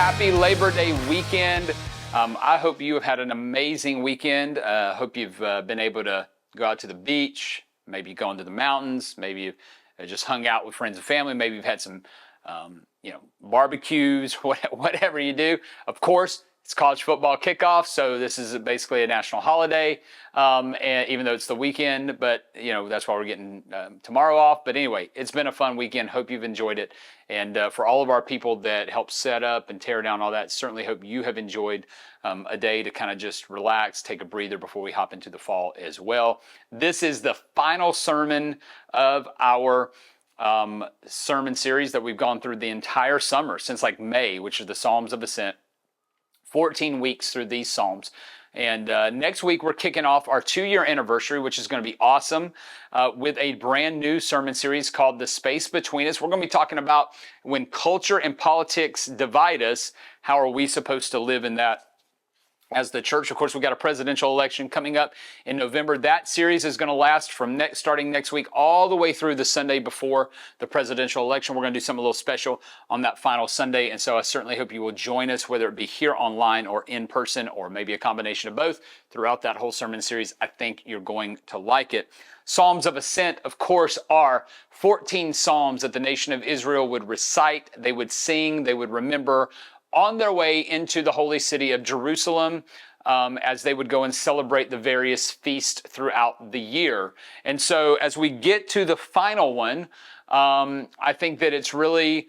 Happy Labor Day weekend. I hope you have had an amazing weekend. Hope you've been able to go out to the beach, maybe gone to the mountains, maybe you've just hung out with friends and family, maybe you've had some barbecues, whatever you do. Of course, it's college football kickoff, so this is basically a national holiday, and even though it's the weekend, but that's why we're getting tomorrow off. But anyway, it's been a fun weekend. Hope you've enjoyed it. And for all of our people that help set up and tear down all that, certainly hope you have enjoyed a day to kind of just relax, take a breather before we hop into the fall as well. This is the final sermon of our sermon series that we've gone through the entire summer since like May, which is the Psalms of Ascent. 14 weeks through these Psalms. And next week, we're kicking off our 2-year anniversary, which is going to be awesome, with a brand new sermon series called The Space Between Us. We're going to be talking about when culture and politics divide us, how are we supposed to live in that as the church? Of course, we've got a presidential election coming up in November. That series is going to last from starting next week all the way through the Sunday before the presidential election. We're going to do something a little special on that final Sunday. And so I certainly hope you will join us, whether it be here online or in person, or maybe a combination of both throughout that whole sermon series. I think you're going to like it. Psalms of Ascent, of course, are 14 Psalms that the nation of Israel would recite, they would sing, they would remember on their way into the holy city of Jerusalem, as they would go and celebrate the various feasts throughout the year. And so as we get to the final one, I think that it's really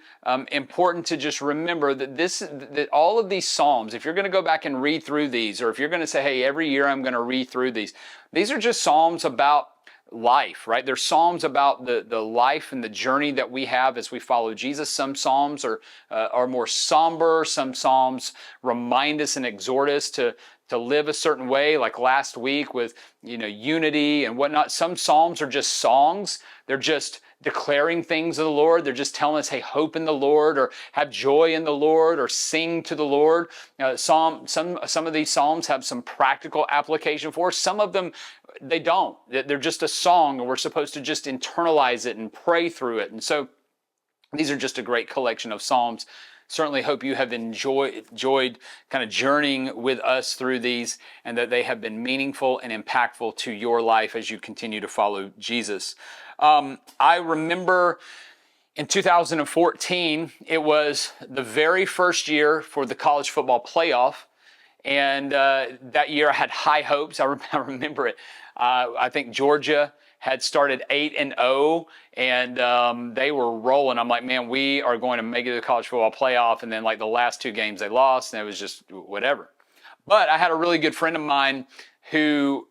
important to just remember that all of these Psalms, if you're going to go back and read through these, or if you're going to say, hey, every year I'm going to read through these are just Psalms about life, right? They're Psalms about the life and the journey that we have as we follow Jesus. Some Psalms are more somber. Some Psalms remind us and exhort us to live a certain way, like last week with, unity and whatnot. Some Psalms are just songs. They're just declaring things of the Lord. They're just telling us, hey, hope in the Lord, or have joy in the Lord, or sing to the Lord. Some of these Psalms have some practical application for us. Some of them, they don't. They're just a song, and we're supposed to just internalize it and pray through it. And so these are just a great collection of Psalms. Certainly hope you have enjoyed kind of journeying with us through these, and that they have been meaningful and impactful to your life as you continue to follow Jesus. I remember in 2014, it was the very first year for the college football playoff. And that year I had high hopes. I remember it. I think Georgia had started 8-0, and they were rolling. I'm like, man, we are going to make it to the college football playoff. And then like the last 2 games they lost, and it was just whatever. But I had a really good friend of mine who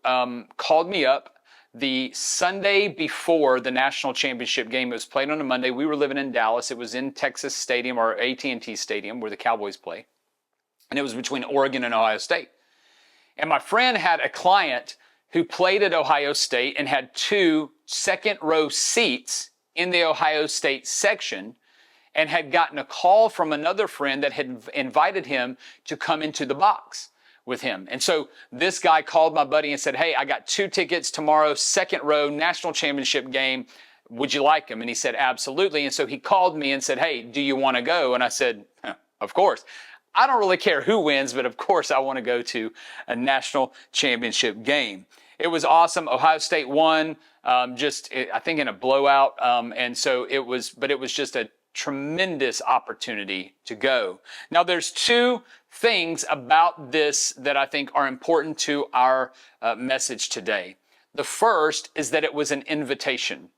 called me up the Sunday before the national championship game. It was played on a Monday. We were living in Dallas. It was in Texas Stadium, or AT&T Stadium, where the Cowboys play. And it was between Oregon and Ohio State. And my friend had a client who played at Ohio State and had 2 second-row seats in the Ohio State section, and had gotten a call from another friend that had invited him to come into the box with him. And so this guy called my buddy and said, hey, I got 2 tickets tomorrow, second row, national championship game. Would you like them? And he said, absolutely. And so he called me and said, hey, do you want to go? And I said, of course. I don't really care who wins, but of course I want to go to a national championship game. It was awesome. Ohio State won, I think in a blowout. And so it was just a tremendous opportunity to go. Now there's 2 things about this that I think are important to our message today. The first is that it was an invitation,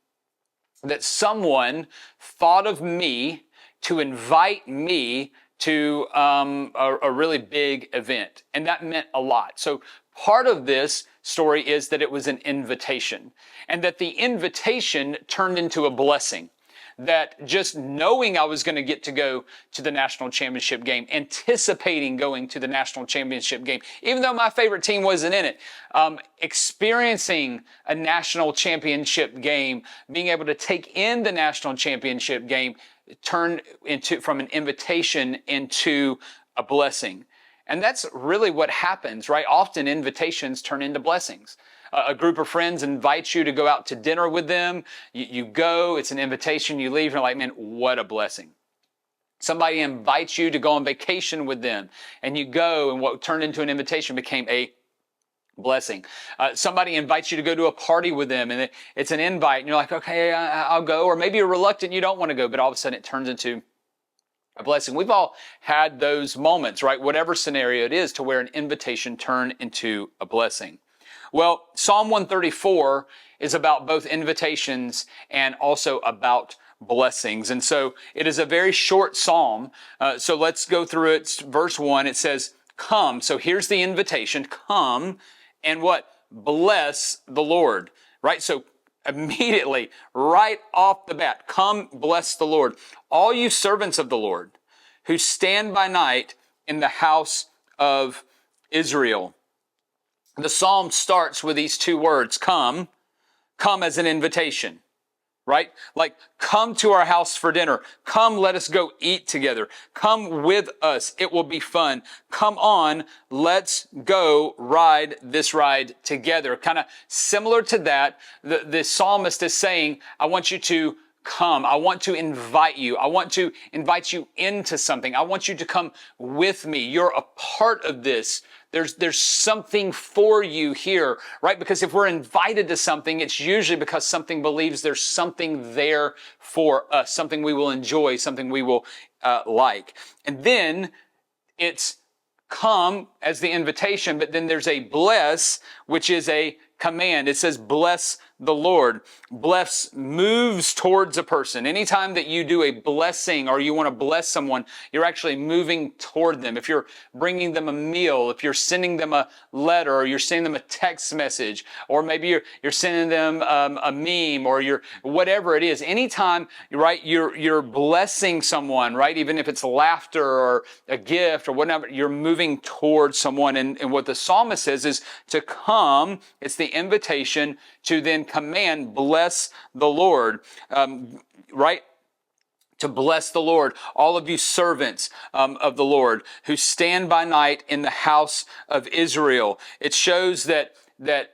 that someone thought of me to invite me to a really big event. And that meant a lot. So part of this story is that it was an invitation, and that the invitation turned into a blessing. That just knowing I was going to get to go to the national championship game, anticipating going to the national championship game, even though my favorite team wasn't in it, experiencing a national championship game, being able to take in the national championship game, turned from an invitation into a blessing. And that's really what happens, right? Often invitations turn into blessings. A group of friends invites you to go out to dinner with them. You go, it's an invitation, you leave, and you're like, man, what a blessing. Somebody invites you to go on vacation with them, and you go, and what turned into an invitation became a blessing. Somebody invites you to go to a party with them, and it's an invite, and you're like, okay, I'll go. Or maybe you're reluctant, you don't want to go, but all of a sudden it turns into a blessing. We've all had those moments, right? Whatever scenario it is, to where an invitation turned into a blessing. Well, Psalm 134 is about both invitations and also about blessings. And so it is a very short psalm. So let's go through it. Verse 1, it says, come. So here's the invitation. Come and what? Bless the Lord, right? So immediately, right off the bat, come bless the Lord. All you servants of the Lord who stand by night in the house of Israel. The psalm starts with these two words, come as an invitation, right? Like, come to our house for dinner. Come, let us go eat together. Come with us. It will be fun. Come on, let's go ride this ride together. Kind of similar to that, the psalmist is saying, I want you to come. I want to invite you. I want to invite you into something. I want you to come with me. You're a part of this. There's something for you here, right? Because if we're invited to something, it's usually because something believes there's something there for us, something we will enjoy, something we will like. And then it's come as the invitation, but then there's a bless, which is a command. It says, bless the Lord. Bless moves towards a person. Anytime that you do a blessing or you want to bless someone, you're actually moving toward them. If you're bringing them a meal, if you're sending them a letter, or you're sending them a text message, or maybe you're sending them a meme, or you're whatever it is. Anytime, right, you're blessing someone, right? Even if it's laughter or a gift or whatever, you're moving towards someone. And what the psalmist says is to come. It's the invitation to then command, bless the Lord, right? To bless the Lord, all of you servants of the Lord who stand by night in the house of Israel. It shows that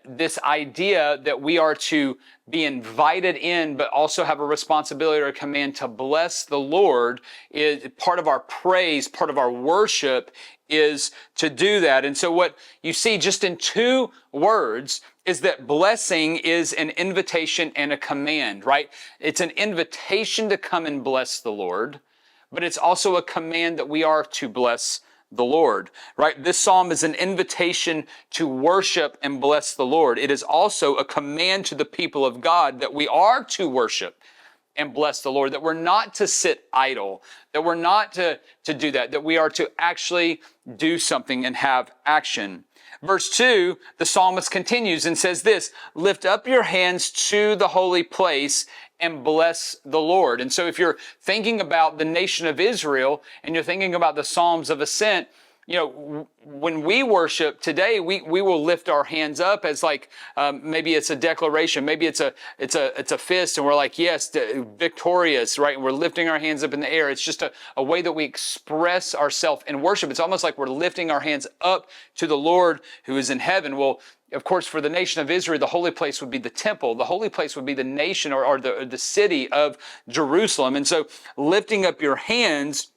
this idea that we are to be invited in, but also have a responsibility or a command to bless the Lord is part of our praise, part of our worship is to do that. And so what you see just in two words is that blessing is an invitation and a command, right? It's an invitation to come and bless the Lord, but it's also a command that we are to bless the Lord, right? This psalm is an invitation to worship and bless the Lord. It is also a command to the people of God that we are to worship and bless the Lord, that we're not to sit idle, that we're not to do that we are to actually do something and have action. Verse 2, the psalmist continues and says this, lift up your hands to the holy place and bless the Lord. And so if you're thinking about the nation of Israel and you're thinking about the Psalms of Ascent, you know, when we worship today, we will lift our hands up as like, maybe it's a declaration, maybe it's a fist, and we're like, yes, victorious, right? And we're lifting our hands up in the air. It's just a way that we express ourselves in worship. It's almost like we're lifting our hands up to the Lord who is in heaven. Well, of course, for the nation of Israel, the holy place would be the temple. The holy place would be the nation or the city of Jerusalem. And so lifting up your hands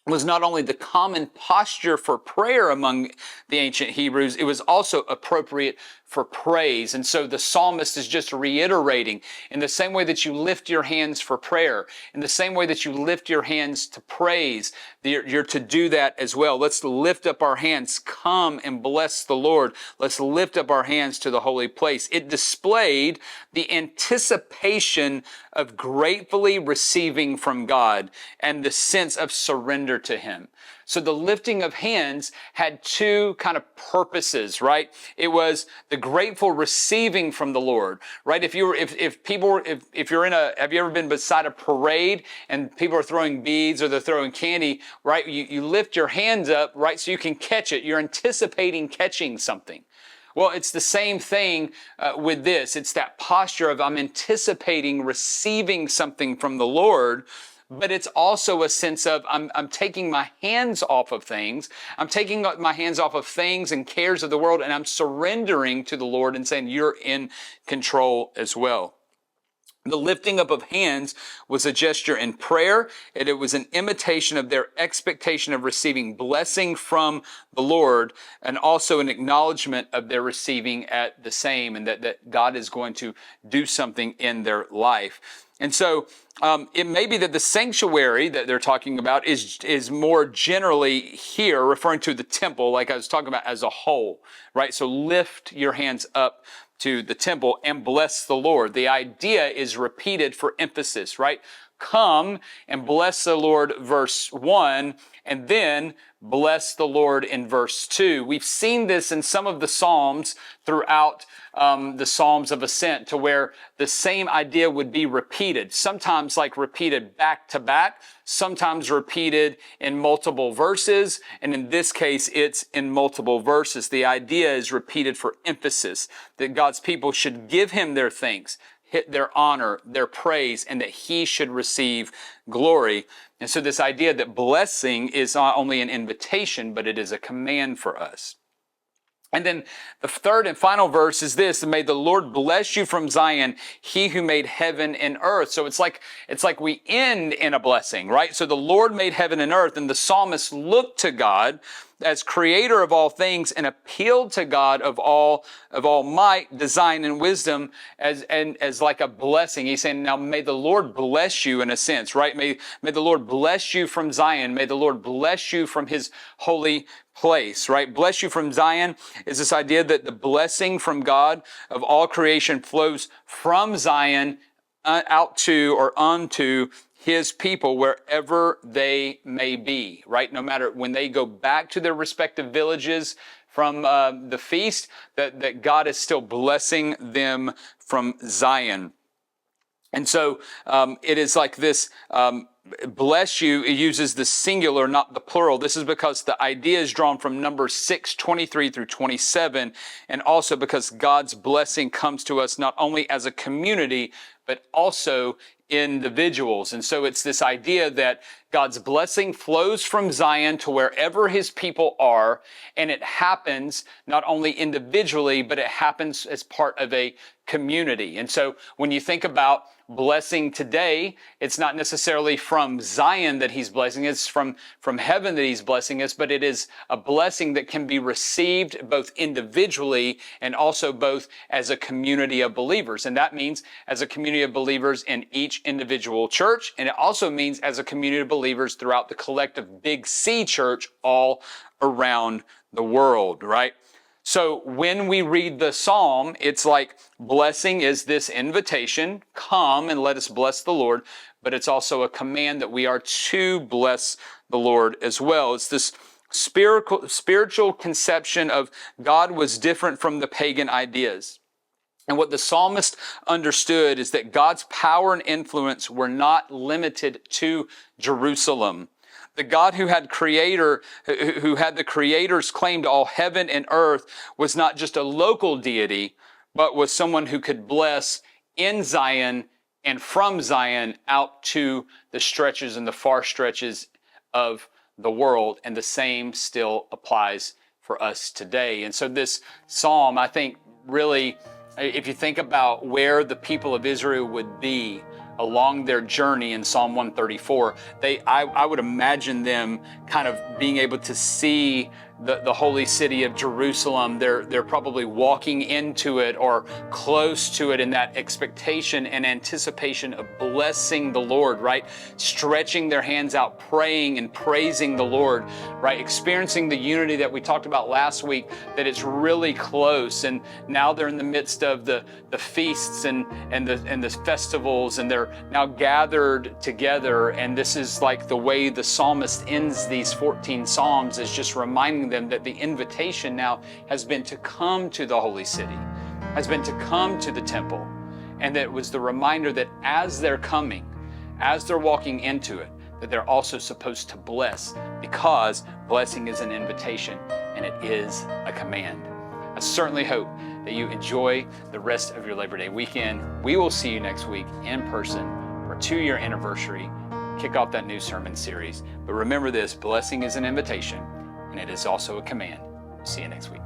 was not only the common posture for prayer among the ancient Hebrews, it was also appropriate for praise. And so the psalmist is just reiterating, in the same way that you lift your hands for prayer, in the same way that you lift your hands to praise, you're to do that as well. Let's lift up our hands. Come and bless the Lord. Let's lift up our hands to the holy place. It displayed the anticipation of gratefully receiving from God and the sense of surrender to Him. So the lifting of hands had two kind of purposes, right? It was the grateful receiving from the Lord, right? Have you ever been beside a parade and people are throwing beads or they're throwing candy, right? You lift your hands up, right? So you can catch it. You're anticipating catching something. Well, it's the same thing with this. It's that posture of I'm anticipating receiving something from the Lord. But it's also a sense of I'm taking my hands off of things. I'm taking my hands off of things and cares of the world, and I'm surrendering to the Lord and saying, you're in control as well. The lifting up of hands was a gesture in prayer, and it was an imitation of their expectation of receiving blessing from the Lord, and also an acknowledgement of their receiving at the same, and that God is going to do something in their life. And so it may be that the sanctuary that they're talking about is more generally here referring to the temple, like I was talking about, as a whole, right? So lift your hands up to the temple and bless the Lord. The idea is repeated for emphasis, right? Come and bless the Lord, verse 1, and then bless the Lord in verse 2. We've seen this in some of the Psalms throughout the Psalms of Ascent, to where the same idea would be repeated, sometimes like repeated back to back, sometimes repeated in multiple verses, and in this case, it's in multiple verses. The idea is repeated for emphasis, that God's people should give him their thanks, their honor, their praise, and that he should receive glory. And so this idea that blessing is not only an invitation, but it is a command for us. And then the third and final verse is this: may the Lord bless you from Zion, he who made heaven and earth. So it's like we end in a blessing, right? So the Lord made heaven and earth, and the psalmist looked to God as creator of all things and appealed to God of all might, design, and wisdom as like a blessing. He's saying, now may the Lord bless you in a sense, right? May the Lord bless you from Zion. May the Lord bless you from his holy place, right? Bless you from Zion is this idea that the blessing from God of all creation flows from Zion out to or unto his people wherever they may be, right? No matter when they go back to their respective villages from the feast, that God is still blessing them from Zion. And so it is like this, bless you, it uses the singular, not the plural. This is because the idea is drawn from Numbers 6:23 through 27, and also because God's blessing comes to us not only as a community, but also individuals. And so it's this idea that God's blessing flows from Zion to wherever his people are, and it happens not only individually, but it happens as part of a community. And so when you think about blessing today, it's not necessarily from Zion that he's blessing us, from heaven that he's blessing us, but it is a blessing that can be received both individually and also both as a community of believers. And that means as a community of believers in each individual church, and it also means as a community of believers throughout the collective Big C church all around the world, right? So when we read the psalm, it's like blessing is this invitation, come and let us bless the Lord, but it's also a command that we are to bless the Lord as well. It's this spiritual conception of God was different from the pagan ideas. And what the psalmist understood is that God's power and influence were not limited to Jerusalem. The God who had the creator's claim to all heaven and earth was not just a local deity, but was someone who could bless in Zion and from Zion out to the stretches and the far stretches of the world. And the same still applies for us today. And so this psalm, I think, really, if you think about where the people of Israel would be along their journey in Psalm 134, I would imagine them kind of being able to see the holy city of Jerusalem. They're probably walking into it or close to it in that expectation and anticipation of blessing the Lord, right? Stretching their hands out, praying and praising the Lord, right? Experiencing the unity that we talked about last week, that it's really close. And now they're in the midst of the feasts and the festivals, and they're now gathered together. And this is like the way the psalmist ends these 14 Psalms, is just reminding them that the invitation now has been to come to the holy city, has been to come to the temple. And that it was the reminder that as they're coming, as they're walking into it, that they're also supposed to bless, because blessing is an invitation and it is a command. I certainly hope that you enjoy the rest of your Labor Day weekend. We will see you next week in person for our 2-year anniversary, kick off that new sermon series. But remember this, blessing is an invitation, and it is also a command. See you next week.